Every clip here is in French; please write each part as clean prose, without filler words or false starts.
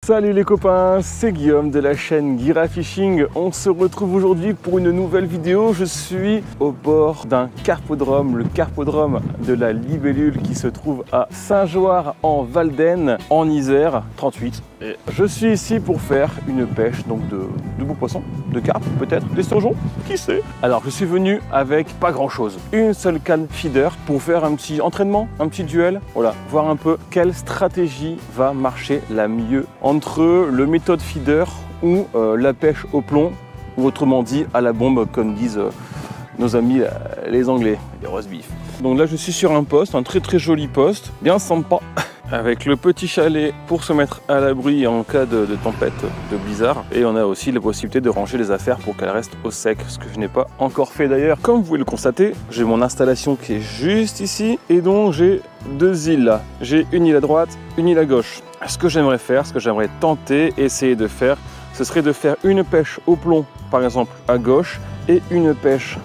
Salut les copains, c'est Guillaume de la chaîne Guira Fishing. On se retrouve aujourd'hui pour une nouvelle vidéo. Je suis au bord d'un carpodrome, le carpodrome de la Libellule qui se trouve à Saint-Joire en Valdaine, en Isère, 38. Et je suis ici pour faire une pêche donc de beaux poissons, de carpes peut-être, d'esturgeons, qui sait. Alors je suis venu avec pas grand chose, une seule canne feeder pour faire un petit entraînement, un petit duel, voilà, voir un peu quelle stratégie va marcher la mieux entre le méthode feeder ou la pêche au plomb, ou autrement dit à la bombe comme disent nos amis les Anglais, les roast beef. Donc là je suis sur un poste, un très joli poste, bien sympa, avec le petit chalet pour se mettre à l'abri en cas de tempête, de blizzard. Et on a aussi la possibilité de ranger les affaires pour qu'elles restent au sec, ce que je n'ai pas encore fait d'ailleurs. Comme vous pouvez le constater, j'ai mon installation qui est juste ici, et donc j'ai deux îles là. J'ai une île à droite, une île à gauche. Ce que j'aimerais faire, ce que j'aimerais tenter, essayer de faire, ce serait de faire une pêche au plomb, par exemple à gauche, et une pêche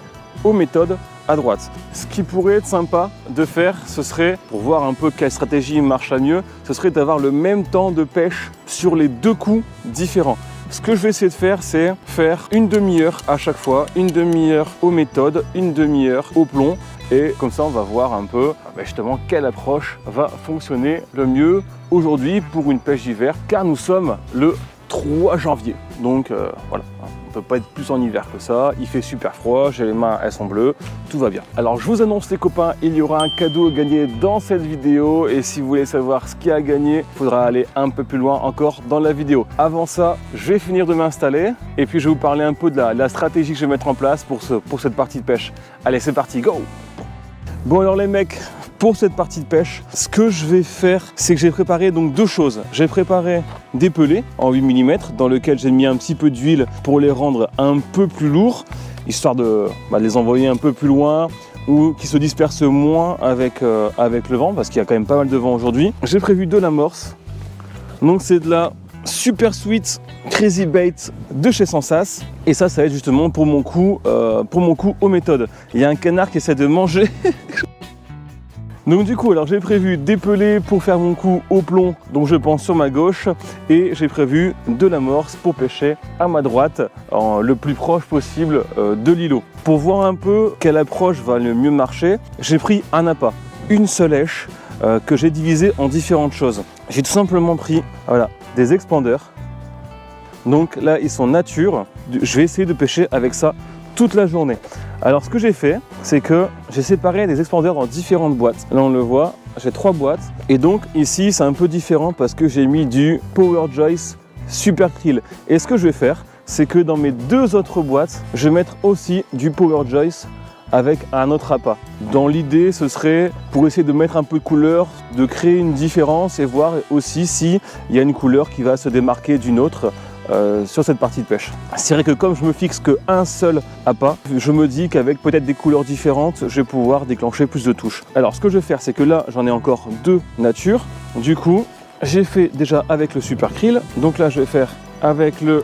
aux méthodes à droite. Ce qui pourrait être sympa de faire, ce serait, pour voir un peu quelle stratégie marche la mieux, ce serait d'avoir le même temps de pêche sur les deux coups différents. Ce que je vais essayer de faire, c'est faire une demi-heure à chaque fois, une demi-heure aux méthodes, une demi-heure au plomb, et comme ça on va voir un peu justement quelle approche va fonctionner le mieux aujourd'hui pour une pêche d'hiver, car nous sommes le 3 janvier, donc voilà. On peut pas être plus en hiver que ça, il fait super froid, j'ai les mains, elles sont bleues, tout va bien. Alors je vous annonce les copains, il y aura un cadeau à gagner dans cette vidéo, et si vous voulez savoir ce qu'il y a à gagner, il faudra aller un peu plus loin encore dans la vidéo. Avant ça, je vais finir de m'installer, et puis je vais vous parler un peu de la stratégie que je vais mettre en place pour cette partie de pêche. Allez, c'est parti, go! Bon alors les mecs, pour cette partie de pêche, ce que je vais faire, c'est que j'ai préparé donc deux choses. J'ai préparé des pelets en 8 mm dans lequel j'ai mis un petit peu d'huile pour les rendre un peu plus lourds, histoire de les envoyer un peu plus loin ou qui se dispersent moins avec le vent, parce qu'il y a quand même pas mal de vent aujourd'hui. J'ai prévu de l'amorce, donc c'est de la Super Sweet Crazy Bait de chez Sensas, et ça va être justement pour mon coup aux méthodes. Il y a un canard qui essaie de manger. Donc du coup, alors j'ai prévu des pelets pour faire mon coup au plomb, donc je pense sur ma gauche, et j'ai prévu de l'amorce pour pêcher à ma droite, le plus proche possible de l'îlot. Pour voir un peu quelle approche va le mieux marcher, j'ai pris un appât, une seule èche que j'ai divisée en différentes choses. J'ai tout simplement pris des expanders. Donc là, ils sont nature. Je vais essayer de pêcher avec ça toute la journée. Alors ce que j'ai fait, c'est que j'ai séparé des expanders dans différentes boîtes. Là on le voit, j'ai 3 boîtes. Et donc ici c'est un peu différent parce que j'ai mis du Power Joyce Super Krill. Et ce que je vais faire, c'est que dans mes 2 autres boîtes, je vais mettre aussi du Power Joyce avec un autre appât. Dans l'idée, ce serait pour essayer de mettre un peu de couleur, de créer une différence et voir aussi s'il y a une couleur qui va se démarquer d'une autre sur cette partie de pêche. C'est vrai que comme je me fixe qu'un seul appât, je me dis qu'avec peut-être des couleurs différentes, je vais pouvoir déclencher plus de touches. Alors ce que je vais faire, c'est que là, j'en ai encore 2 nature. Du coup, j'ai fait déjà avec le Super Krill. Donc là, je vais faire avec le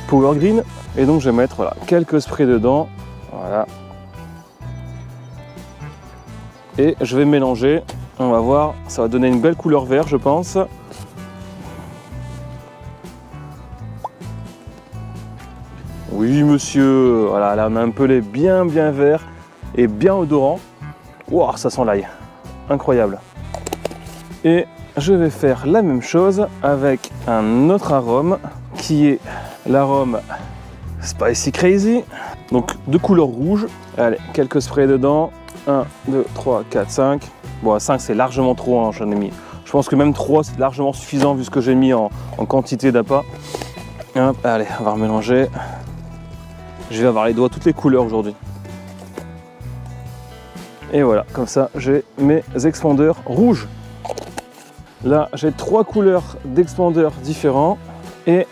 Power Green. Et donc, je vais mettre quelques sprays dedans. Voilà. Et je vais mélanger. On va voir, ça va donner une belle couleur vert, je pense. Oui monsieur, voilà, là on a un pellet bien vert et bien odorant. Wow, ça sent l'ail, incroyable. Et je vais faire la même chose avec un autre arôme qui est l'arôme Spicy Crazy, donc de couleur rouge. Allez, quelques sprays dedans, 1, 2, 3, 4, 5. Bon, 5 c'est largement trop, hein, j'en ai mis. Je pense que même 3 c'est largement suffisant vu ce que j'ai mis en quantité d'appât. Allez, on va remélanger. Je vais avoir les doigts toutes les couleurs aujourd'hui. Et voilà, comme ça j'ai mes expanders rouges. Là j'ai 3 couleurs d'expanders différents et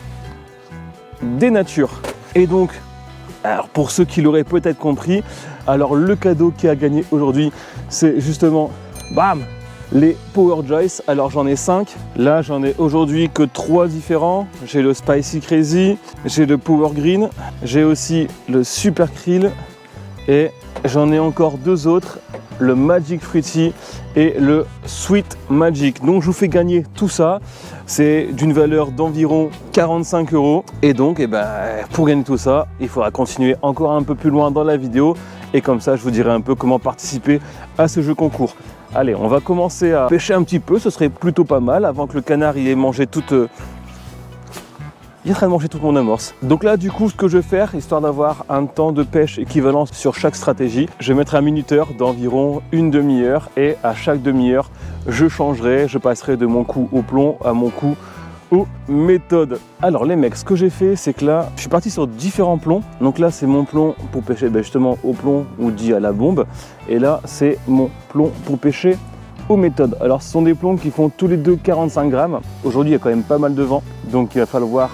des natures. Et donc, alors pour ceux qui l'auraient peut-être compris, alors le cadeau qui a gagné aujourd'hui, c'est justement, bam, les Power Joyce. Alors j'en ai 5, là j'en ai aujourd'hui que 3 différents. J'ai le Spicy Crazy, j'ai le Power Green, j'ai aussi le Super Krill et j'en ai encore 2 autres le Magic Fruity et le Sweet Magic. Donc je vous fais gagner tout ça, c'est d'une valeur d'environ 45 €. Et donc pour gagner tout ça, il faudra continuer encore un peu plus loin dans la vidéo et comme ça je vous dirai un peu comment participer à ce jeu concours. Allez, on va commencer à pêcher un petit peu, ce serait plutôt pas mal avant que le canard il ait mangé toute... Il est en train de manger toute mon amorce. Donc là, du coup, ce que je vais faire, histoire d'avoir un temps de pêche équivalent sur chaque stratégie, je vais mettre un minuteur d'environ une demi-heure et à chaque demi-heure, je changerai, je passerai de mon coup au plomb à mon coup aux méthodes. Alors les mecs, ce que j'ai fait, c'est que là, je suis parti sur différents plombs. Donc là, c'est mon plomb pour pêcher justement au plomb ou dit à la bombe. Et là, c'est mon plomb pour pêcher aux méthodes. Alors ce sont des plombs qui font tous les deux 45 grammes. Aujourd'hui, il y a quand même pas mal de vent, donc il va falloir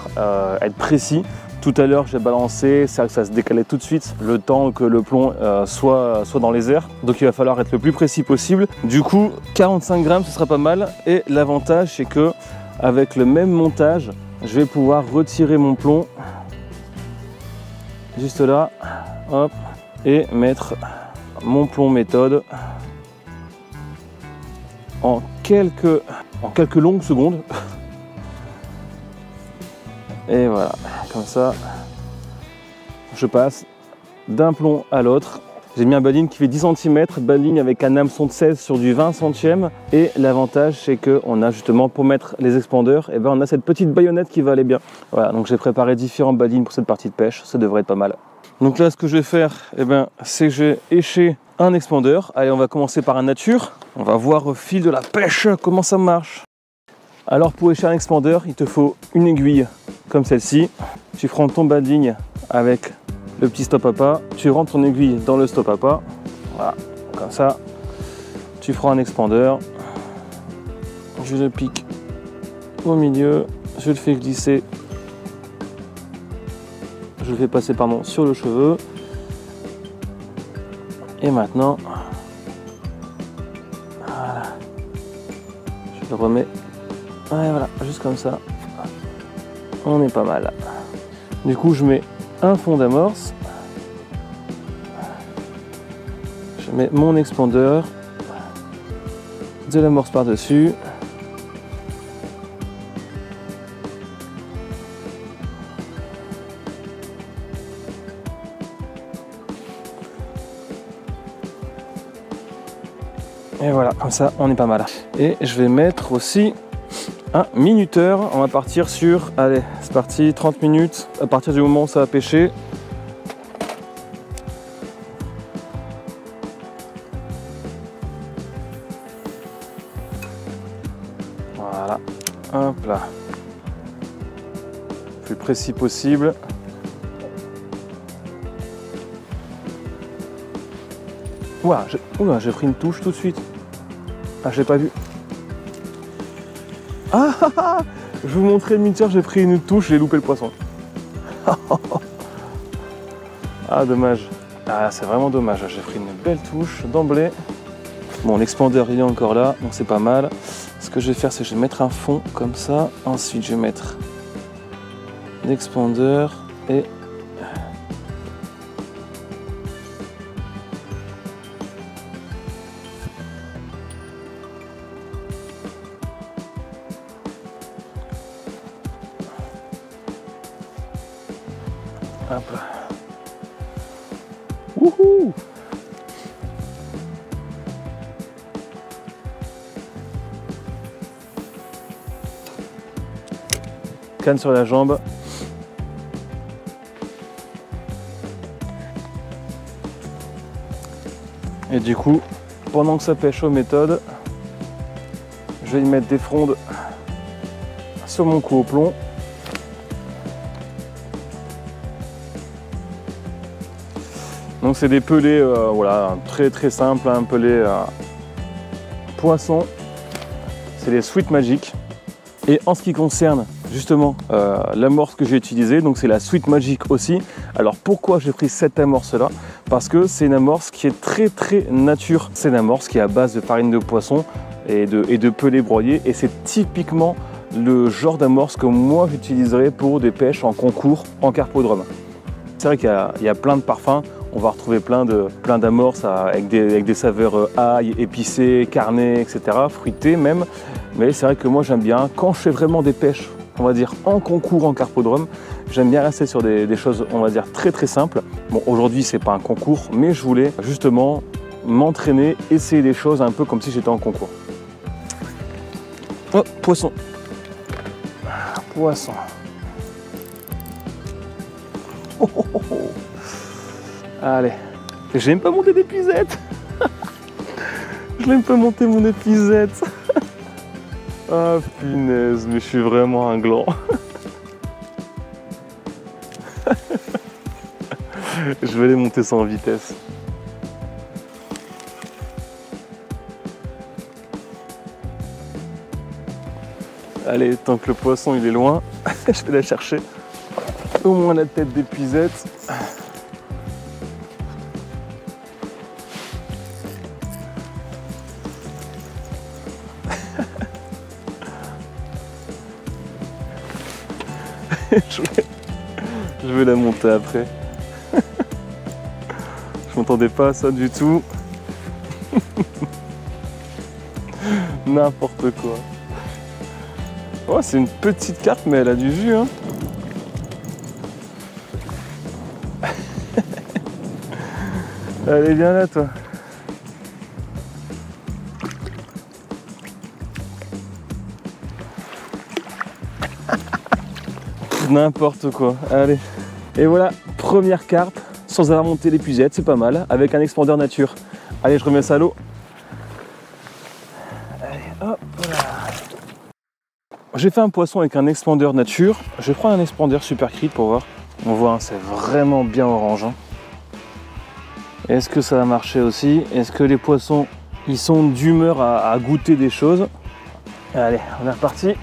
être précis. Tout à l'heure, j'ai balancé, c'est vrai que ça se décalait tout de suite, le temps que le plomb soit dans les airs. Donc il va falloir être le plus précis possible. Du coup, 45 grammes, ce sera pas mal. Et l'avantage, c'est que avec le même montage, je vais pouvoir retirer mon plomb juste là, hop, et mettre mon plomb méthode en quelques longues secondes. Et voilà, comme ça, je passe d'un plomb à l'autre. J'ai mis un baline qui fait 10 cm, baline avec un hameçon de 16 sur du 20 centièmes. Et l'avantage, c'est qu'on a justement, pour mettre les expandeurs, et on a cette petite baïonnette qui va aller bien. Voilà, donc j'ai préparé différents balines pour cette partie de pêche, ça devrait être pas mal. Donc là, ce que je vais faire, c'est que je vais écher un expandeur. Allez, on va commencer par un nature. On va voir au fil de la pêche comment ça marche. Alors pour écher un expandeur, il te faut une aiguille comme celle-ci. Tu prends ton bas de ligne avec le petit stop à pas. Tu rentres ton aiguille dans le stop à pas. Voilà, comme ça. Tu prends un expandeur. Je le pique au milieu. Je le fais glisser. Je le fais passer sur le cheveu. Et maintenant, voilà, je le remets, ouais, voilà, juste comme ça, on est pas mal. Du coup, je mets un fond d'amorce, je mets mon expandeur, de l'amorce par-dessus, et voilà, comme ça, on est pas mal. Et je vais mettre aussi un minuteur. On va partir sur, allez, c'est parti, 30 minutes. À partir du moment où ça va pêcher. Voilà, hop là. Le plus précis possible. Ouah, j'ai pris une touche tout de suite. Ah, j'ai pas vu. Ah, je vous montrais le minuteur, j'ai pris une touche, j'ai loupé le poisson. Ah, dommage. Ah, c'est vraiment dommage. J'ai pris une belle touche d'emblée. Bon, l'expandeur, il est encore là, donc c'est pas mal. Ce que je vais faire, c'est que je vais mettre un fond comme ça. Ensuite, je vais mettre l'expandeur et... Hop là. Wouhou! Canne sur la jambe. Et du coup, pendant que ça pêche aux méthodes, je vais y mettre des frondes sur mon coup au plomb. Donc c'est des pelés voilà, très simples, un pelé poisson. C'est les Sweet Magic. Et en ce qui concerne justement l'amorce que j'ai utilisée, donc c'est la Sweet Magic aussi. Alors pourquoi j'ai pris cette amorce là? Parce que c'est une amorce qui est très nature. C'est une amorce qui est à base de farine de poisson et de pelés broyés. Et c'est typiquement le genre d'amorce que moi j'utiliserais pour des pêches en concours en carpodrome. C'est vrai qu'il y a plein de parfums. on va retrouver plein d'amorces avec des saveurs ail, épicées, carnées, etc., fruitées même. Mais c'est vrai que moi j'aime bien, quand je fais vraiment des pêches, on va dire en concours en carpodrome, j'aime bien rester sur des choses, on va dire, très simples. Bon, aujourd'hui c'est pas un concours, mais je voulais justement m'entraîner, essayer des choses un peu comme si j'étais en concours. Oh, poisson. Poisson. Oh, oh, oh, oh. Allez. J'ai même pas monté d'épuisette. Je n'ai même pas monté mon épuisette. Ah punaise, mais je suis vraiment un gland. Je vais les monter sans vitesse. Allez, tant que le poisson il est loin, je vais la chercher. Au moins la tête d'épuisette. Je vais la monter après. Je m'entendais pas à ça du tout. N'importe quoi. Oh, c'est une petite carpe, mais elle a du jus, hein. Allez, viens là, toi. N'importe quoi. Allez. Et voilà, première carpe, sans avoir monté l'épuisette, c'est pas mal, avec un expandeur nature. Allez, je remets ça à l'eau. Allez, hop là. J'ai fait un poisson avec un expandeur nature. Je vais prendre un expandeur Supercrit pour voir. On voit, hein, c'est vraiment bien orange. Hein. Est-ce que ça va marcher aussi? Est-ce que les poissons, ils sont d'humeur à goûter des choses? Allez, on est reparti.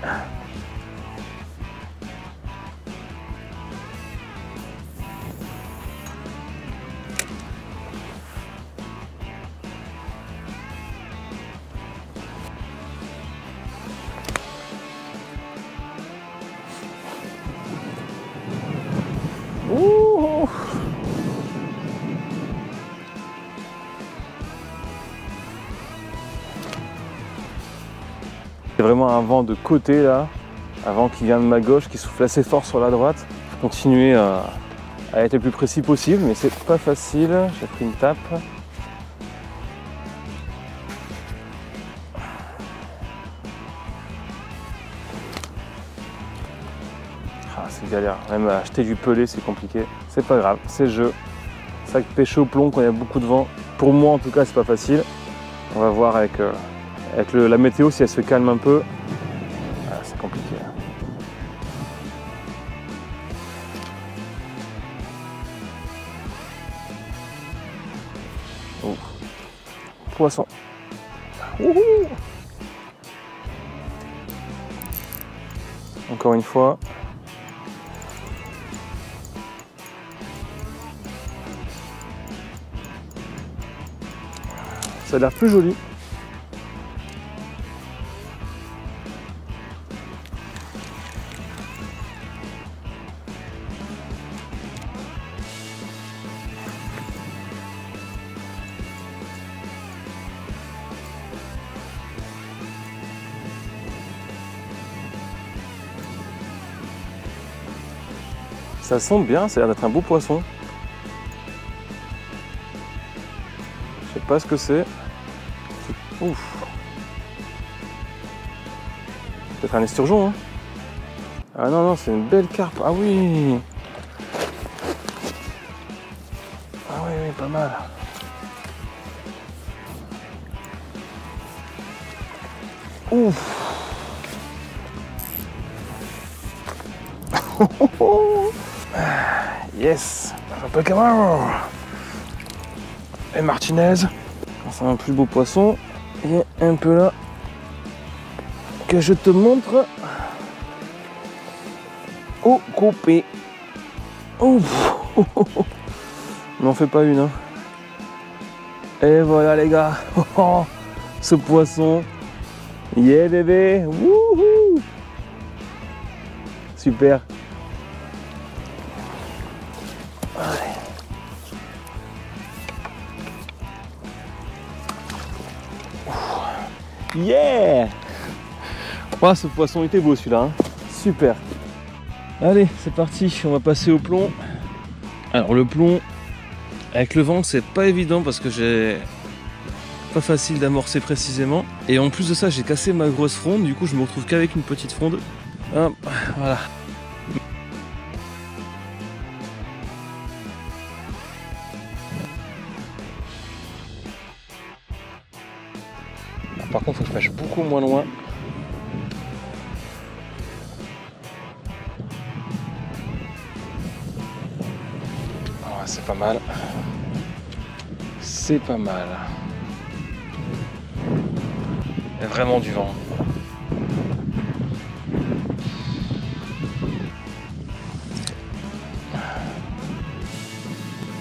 Ouh. C'est vraiment un vent de côté là, un vent qui vient de ma gauche, qui souffle assez fort sur la droite. Je vais continuer à être le plus précis possible, mais c'est pas facile. J'ai pris une tape. Ah, c'est galère, même acheter du pelé c'est compliqué. C'est pas grave, c'est le jeu. C'est vrai que pêcher au plomb quand il y a beaucoup de vent, pour moi en tout cas c'est pas facile. On va voir avec la météo si elle se calme un peu. Ah, c'est compliqué. Oh. Poisson. Wouhou. Encore une fois. Ça a l'air plus joli. Ça sent bien, ça a l'air d'être un beau poisson. Je sais pas ce que c'est. Ouf. Peut-être un esturgeon, hein. Ah non, non, c'est une belle carpe. Ah oui. Ah oui, oui, pas mal. Ouf. Yes, un peu Camaro. Et Martinez. C'est un plus beau poisson. Et un peu là que je te montre. Au coupé. Ouf. N'en fais pas une. Hein. Et voilà les gars. Ce poisson. Yeah bébé. Wouhou. Super. Yeah! Oh, ce poisson était beau celui-là, hein. Super. Allez, c'est parti, on va passer au plomb. Alors le plomb, avec le vent, c'est pas évident parce que j'ai pas facile d'amorcer précisément. Et en plus de ça, j'ai cassé ma grosse fronde, du coup je me retrouve qu'avec une petite fronde. Hop, voilà. Par contre, il faut que je pêche beaucoup moins loin. Ah, c'est pas mal. C'est pas mal. Il y a vraiment du vent.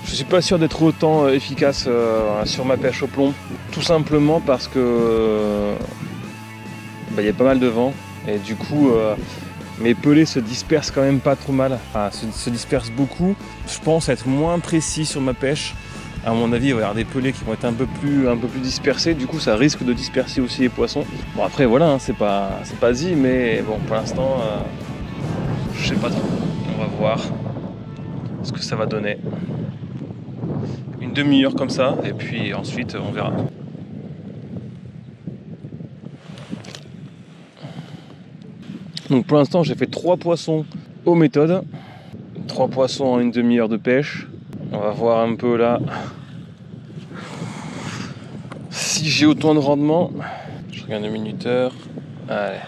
Je suis pas sûr d'être autant efficace sur ma pêche au plomb, tout simplement parce que il y a pas mal de vent et du coup mes pelés se dispersent quand même pas trop mal, enfin se dispersent beaucoup. Je pense être moins précis sur ma pêche. À mon avis, il va y avoir des pelés qui vont être un peu plus dispersés, du coup ça risque de disperser aussi les poissons. Bon après voilà, hein, c'est pas dit, mais bon pour l'instant je sais pas trop. On va voir ce que ça va donner. Une demi-heure comme ça, et puis ensuite on verra. Donc pour l'instant j'ai fait 3 poissons aux méthodes. 3 poissons en une demi-heure de pêche. On va voir un peu là si j'ai autant de rendement. Je regarde le minuteur. Allez.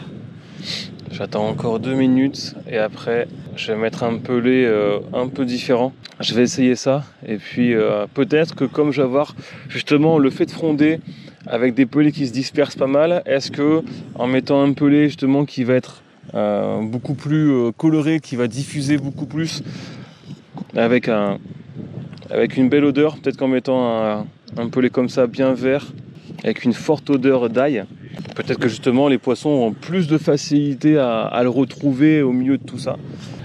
J'attends encore 2 minutes et après je vais mettre un pelé un peu différent. Je vais essayer ça et puis peut-être que comme je vais avoir justement le fait de fronder avec des pelés qui se dispersent pas mal, est-ce que en mettant un pelé justement qui va être beaucoup plus coloré, qui va diffuser beaucoup plus avec une belle odeur, peut-être qu'en mettant un pelé comme ça bien vert avec une forte odeur d'ail, peut-être que justement les poissons ont plus de facilité à le retrouver au milieu de tout ça.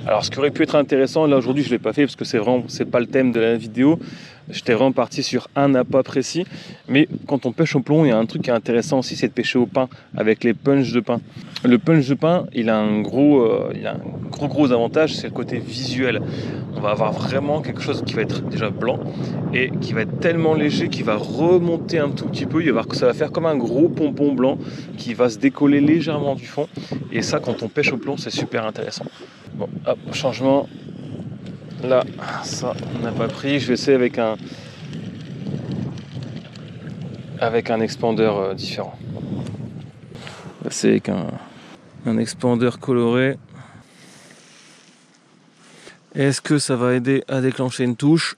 Alors ce qui aurait pu être intéressant, là aujourd'hui je ne l'ai pas fait parce que c'est pas le thème de la vidéo, j'étais vraiment parti sur un appât précis, mais quand on pêche au plomb, il y a un truc qui est intéressant aussi, c'est de pêcher au pain avec les punches de pain. Le punch de pain, il a un gros avantage, c'est le côté visuel. On va avoir vraiment quelque chose qui va être déjà blanc et qui va être tellement léger qu'il va remonter un tout petit peu. Il va voir que ça va faire comme un gros pompon blanc qui va se décoller légèrement du fond. Et ça, quand on pêche au plomb, c'est super intéressant. Bon, hop, changement. Là, ça, on n'a pas pris. Je vais essayer avec un expandeur différent. C'est avec un expandeur coloré. Est-ce que ça va aider à déclencher une touche?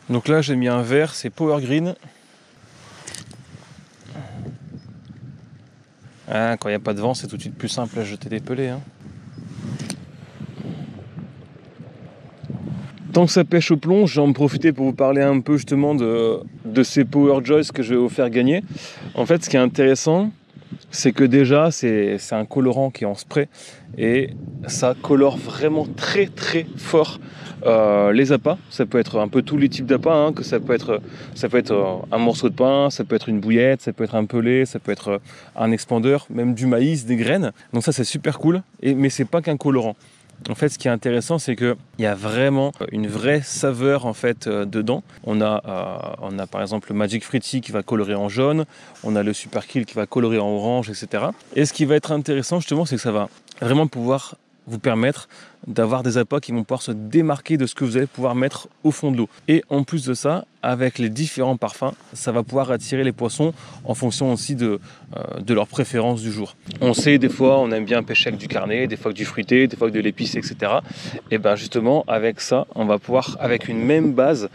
Donc là j'ai mis un vert, c'est Power Green. Ah, quand il n'y a pas de vent, c'est tout de suite plus simple à jeter des pelés. Hein. Tant que ça pêche au plomb, je vais en profiter pour vous parler un peu justement de ces Power Joys que je vais vous faire gagner. En fait, ce qui est intéressant, c'est que déjà, c'est un colorant qui est en spray et ça colore vraiment très très fort les appâts. Ça peut être un peu tous les types d'appâts, hein, que ça peut être un morceau de pain, ça peut être une bouillette, ça peut être un pelé, ça peut être un expandeur, même du maïs, des graines. Donc ça c'est super cool, mais c'est pas qu'un colorant. En fait, ce qui est intéressant, c'est qu'il y a vraiment une vraie saveur en fait dedans. On a par exemple le Magic Fruity qui va colorer en jaune, on a le Super Kill qui va colorer en orange, etc. Et ce qui va être intéressant justement, c'est que ça va vraiment pouvoir vous permettre d'avoir des appâts qui vont pouvoir se démarquer de ce que vous allez pouvoir mettre au fond de l'eau. Et en plus de ça, avec les différents parfums, ça va pouvoir attirer les poissons en fonction aussi de leur préférence du jour. On sait, des fois, on aime bien pêcher avec du carnet, des fois avec du fruité, des fois avec de l'épice, etc. Et bien justement, avec ça, on va pouvoir, avec une même base,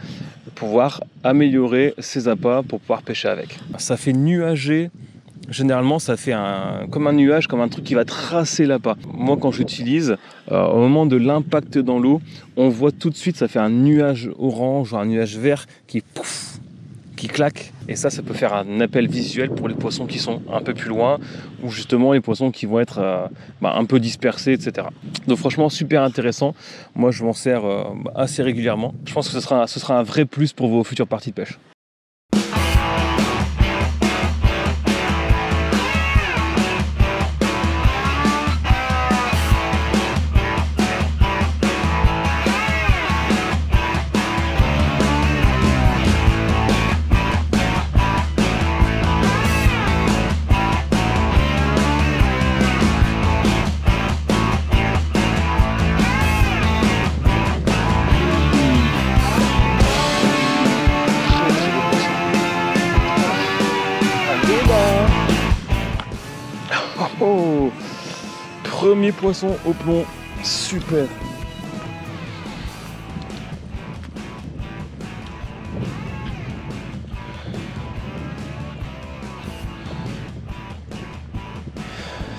pouvoir améliorer ses appâts pour pouvoir pêcher avec. Ça fait nuager. Généralement, ça fait comme un nuage, comme un truc qui va tracer l'appât. Moi, quand j'utilise, au moment de l'impact dans l'eau, on voit tout de suite, ça fait un nuage orange ou un nuage vert qui qui claque. Et ça peut faire un appel visuel pour les poissons qui sont un peu plus loin, ou justement les poissons qui vont être un peu dispersés, etc. Donc franchement, super intéressant. Moi, je m'en sers assez régulièrement. Je pense que ce sera un vrai plus pour vos futures parties de pêche. Oh, premier poisson au plomb, super.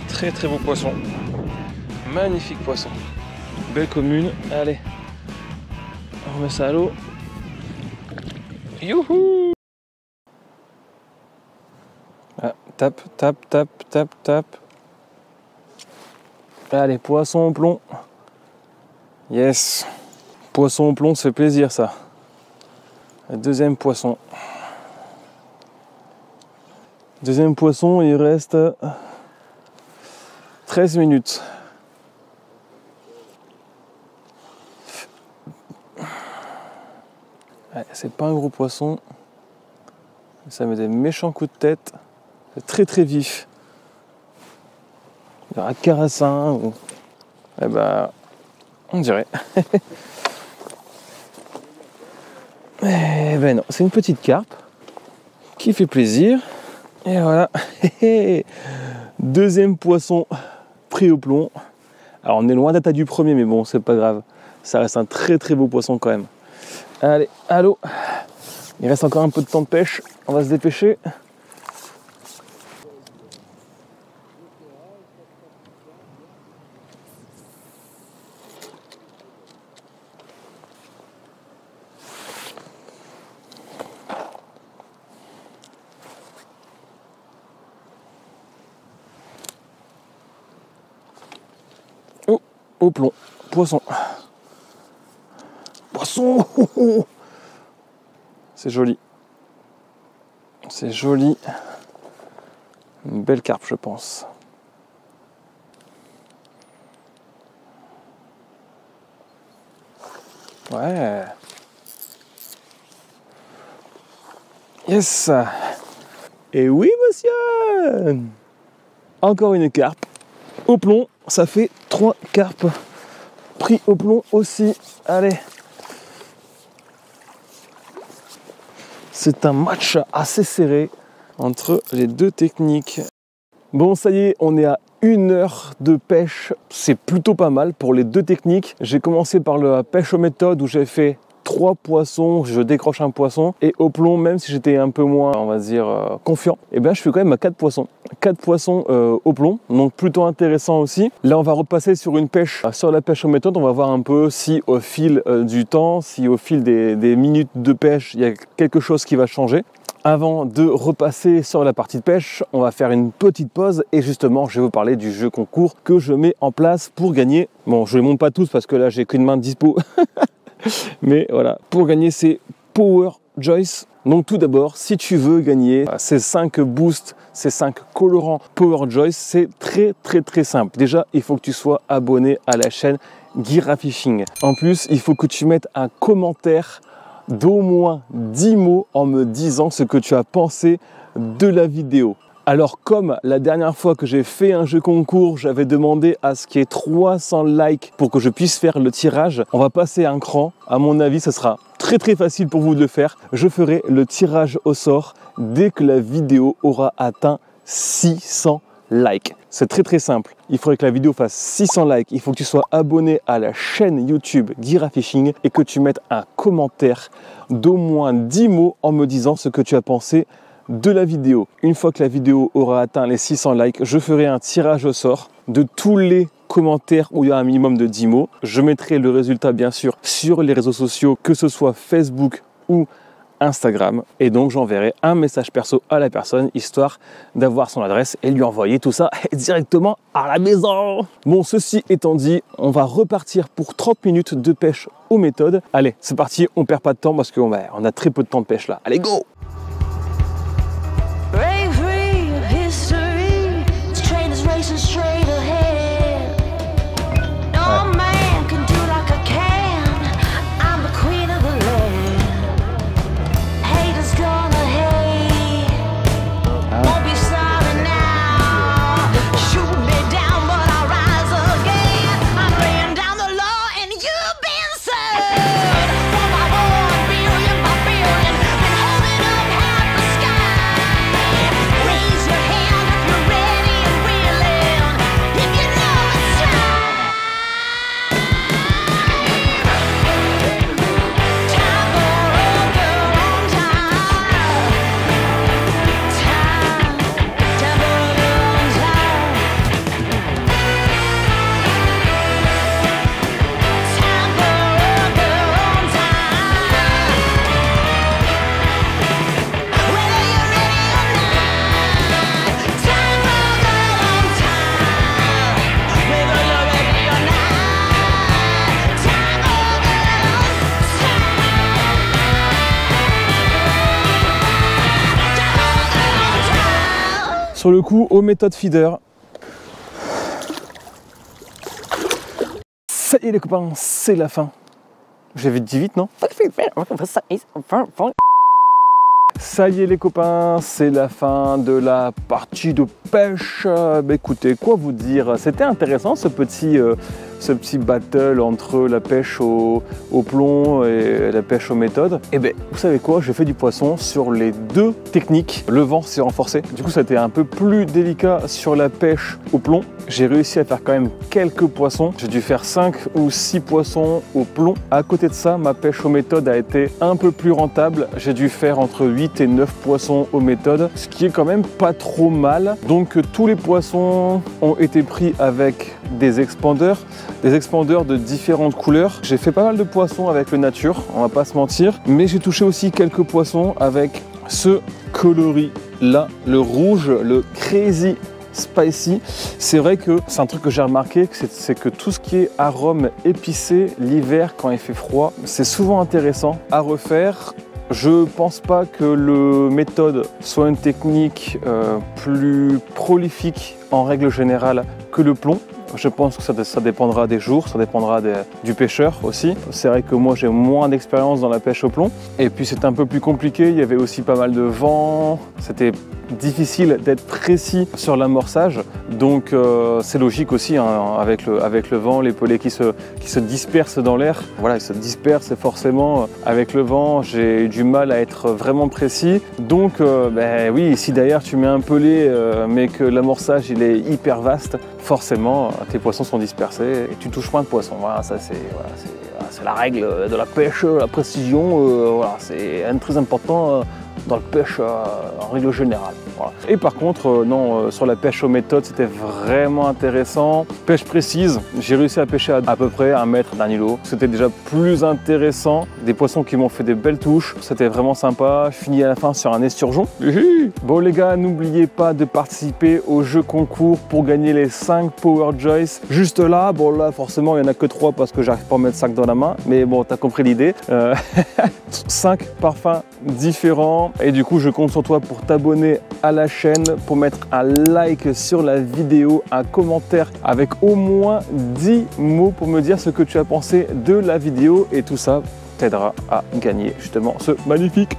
Très très beau poisson, magnifique poisson, belle commune. Allez, on remet ça à l'eau. Youhou! Ah, tape, tape, tape, tape, tape. Allez, poisson au plomb. Yes. Poisson au plomb, ça fait plaisir ça. Le deuxième poisson. Deuxième poisson, il reste 13 minutes. Ouais, c'est pas un gros poisson. Ça met des méchants coups de tête. C'est très très vif. Un carassin ou... Eh ben, on dirait. Eh ben non, c'est une petite carpe qui fait plaisir. Et voilà. Deuxième poisson pris au plomb. Alors on est loin d'être à du premier, mais bon, c'est pas grave. Ça reste un très très beau poisson quand même. Allez, à l'eau. Il reste encore un peu de temps de pêche. On va se dépêcher. Oh, au plomb, poisson. Poisson. C'est joli. C'est joli. Une belle carpe, je pense. Ouais. Yes. Et oui, monsieur. Encore une carpe. Au plomb, ça fait 3 carpes. Pris au plomb aussi. Allez. C'est un match assez serré entre les deux techniques. Bon, ça y est, on est à 1 heure de pêche. C'est plutôt pas mal pour les deux techniques. J'ai commencé par la pêche aux méthodes où j'ai fait 3 poissons, je décroche un poisson. Et au plomb, même si j'étais un peu moins, on va dire, confiant, et bien je suis quand même à 4 poissons. 4 poissons au plomb, donc plutôt intéressant aussi. Là, on va repasser sur une pêche, sur la pêche aux méthodes. On va voir un peu si au fil du temps, si au fil des minutes de pêche, il y a quelque chose qui va changer. Avant de repasser sur la partie de pêche, on va faire une petite pause et justement, je vais vous parler du jeu concours que je mets en place pour gagner. Bon, je ne les montre pas tous parce que là, j'ai qu'une main de dispo. Mais voilà, pour gagner ces Power Joyce. Donc tout d'abord, si tu veux gagner ces 5 boosts, ces 5 colorants Power Joyce, c'est très simple. Déjà, il faut que tu sois abonné à la chaîne Girafishing. En plus, il faut que tu mettes un commentaire d'au moins 10 mots en me disant ce que tu as pensé de la vidéo. Alors comme la dernière fois que j'ai fait un jeu concours, j'avais demandé à ce qu'il y ait 300 likes pour que je puisse faire le tirage, on va passer un cran. À mon avis, ce sera très facile pour vous de le faire. Je ferai le tirage au sort dès que la vidéo aura atteint 600 likes. C'est très simple. Il faudrait que la vidéo fasse 600 likes. Il faut que tu sois abonné à la chaîne YouTube Girafishing et que tu mettes un commentaire d'au moins 10 mots en me disant ce que tu as pensé de la vidéo. Une fois que la vidéo aura atteint les 600 likes, je ferai un tirage au sort de tous les commentaires où il y a un minimum de 10 mots. Je mettrai le résultat bien sûr sur les réseaux sociaux, que ce soit Facebook ou Instagram et donc j'enverrai un message perso à la personne histoire d'avoir son adresse et lui envoyer tout ça directement à la maison. Bon, ceci étant dit, on va repartir pour 30 minutes de pêche aux méthodes. Allez, c'est parti, on perd pas de temps parce qu'on a très peu de temps de pêche là. Allez, go! Sur le coup, aux méthodes feeder. Ça y est les copains, c'est la fin. J'avais dit vite, non? Ça y est les copains, c'est la fin de la partie de pêche. Écoutez, quoi vous dire? C'était intéressant ce petit battle entre la pêche au plomb et la pêche aux méthodes. Et ben, vous savez quoi? J'ai fait du poisson sur les deux techniques. Le vent s'est renforcé. Du coup, ça a été un peu plus délicat sur la pêche au plomb. J'ai réussi à faire quand même quelques poissons. J'ai dû faire 5 ou 6 poissons au plomb. À côté de ça, ma pêche aux méthodes a été un peu plus rentable. J'ai dû faire entre 8 et 9 poissons aux méthodes, ce qui est quand même pas trop mal. Donc tous les poissons ont été pris avec des expandeurs de différentes couleurs. J'ai fait pas mal de poissons avec le nature, on va pas se mentir, mais j'ai touché aussi quelques poissons avec ce coloris là, le rouge, le Crazy Spicy. C'est vrai que c'est un truc que j'ai remarqué, c'est que tout ce qui est arôme épicé l'hiver quand il fait froid, c'est souvent intéressant à refaire. Je pense pas que le méthode soit une technique plus prolifique en règle générale que le plomb. Je pense que ça dépendra des jours, ça dépendra du pêcheur aussi. C'est vrai que moi j'ai moins d'expérience dans la pêche au plomb. Et puis c'était un peu plus compliqué, il y avait aussi pas mal de vent. C'était difficile d'être précis sur l'amorçage. Donc c'est logique aussi, hein, avec le vent, les pelets qui se dispersent dans l'air. Voilà, ils se dispersent et forcément avec le vent, j'ai eu du mal à être vraiment précis. Donc oui, si derrière tu mets un pelé mais que l'amorçage il est hyper vaste, forcément tes poissons sont dispersés et tu touches moins de poissons. Voilà, ça c'est la règle de la pêche, la précision, voilà, c'est très important dans le pêche en règle générale. Voilà. Et par contre, sur la pêche aux méthodes, c'était vraiment intéressant. Pêche précise, j'ai réussi à pêcher à peu près 1 mètre d'un îlot. C'était déjà plus intéressant. Des poissons qui m'ont fait des belles touches. C'était vraiment sympa. Fini à la fin sur un esturgeon. Bon les gars, n'oubliez pas de participer au jeu concours pour gagner les 5 Power Joyce. Juste là, bon là forcément il n'y en a que 3 parce que j'arrive pas à mettre 5 dans la main. Mais bon, t'as compris l'idée. 5 parfums différents. Et du coup, je compte sur toi pour t'abonner à la chaîne, pour mettre un like sur la vidéo, un commentaire avec au moins 10 mots pour me dire ce que tu as pensé de la vidéo. Et tout ça t'aidera à gagner justement ce magnifique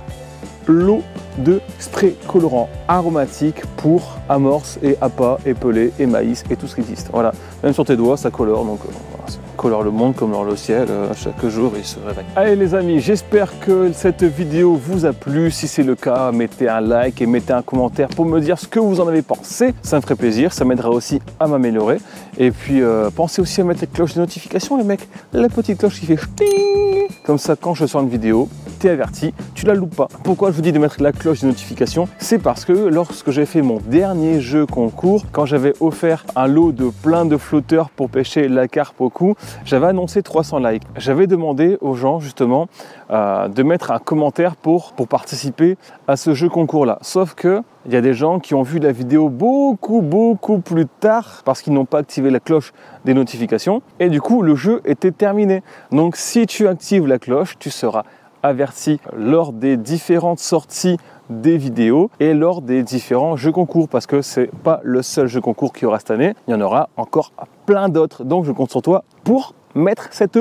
lot de spray colorant aromatique pour amorce et appât et pelé et maïs et tout ce qui existe. Voilà, même sur tes doigts ça colore, donc voilà, ça colore le monde comme dans le ciel, chaque jour il se réveille. Allez les amis, j'espère que cette vidéo vous a plu. Si c'est le cas, mettez un like et mettez un commentaire pour me dire ce que vous en avez pensé. Ça me ferait plaisir, ça m'aidera aussi à m'améliorer. Et puis pensez aussi à mettre la cloche de notification les mecs, la petite cloche qui fait ch'ting. Comme ça quand je sors une vidéo, t'es averti, tu la loupes pas. Pourquoi je vous dis de mettre la cloche des notifications? C'est parce que lorsque j'ai fait mon dernier jeu concours, quand j'avais offert un lot de plein de flotteurs pour pêcher la carpe au cou, j'avais annoncé 300 likes. J'avais demandé aux gens justement de mettre un commentaire pour participer à ce jeu concours là. Sauf que il y a des gens qui ont vu la vidéo beaucoup plus tard parce qu'ils n'ont pas activé la cloche des notifications et du coup le jeu était terminé. Donc si tu actives la cloche, tu seras averti lors des différentes sorties des vidéos et lors des différents jeux concours, parce que c'est pas le seul jeu concours qu'il y aura cette année, il y en aura encore plein d'autres. Donc je compte sur toi pour mettre cette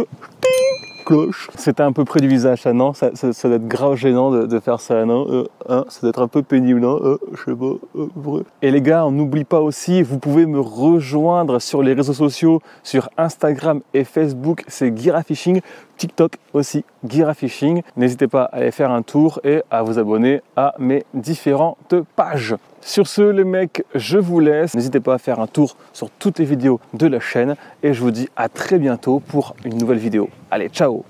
cloche. C'était un peu près du visage, ça, non? Ça doit être grave gênant de faire ça, non? Ça doit être un peu pénible, non? Je sais pas. Et les gars, on n'oublie pas aussi, vous pouvez me rejoindre sur les réseaux sociaux, sur Instagram et Facebook, c'est GuiraFishing. TikTok aussi, GuiraFishing. N'hésitez pas à aller faire un tour et à vous abonner à mes différentes pages. Sur ce, les mecs, je vous laisse. N'hésitez pas à faire un tour sur toutes les vidéos de la chaîne et je vous dis à très bientôt pour une nouvelle vidéo. Allez, ciao!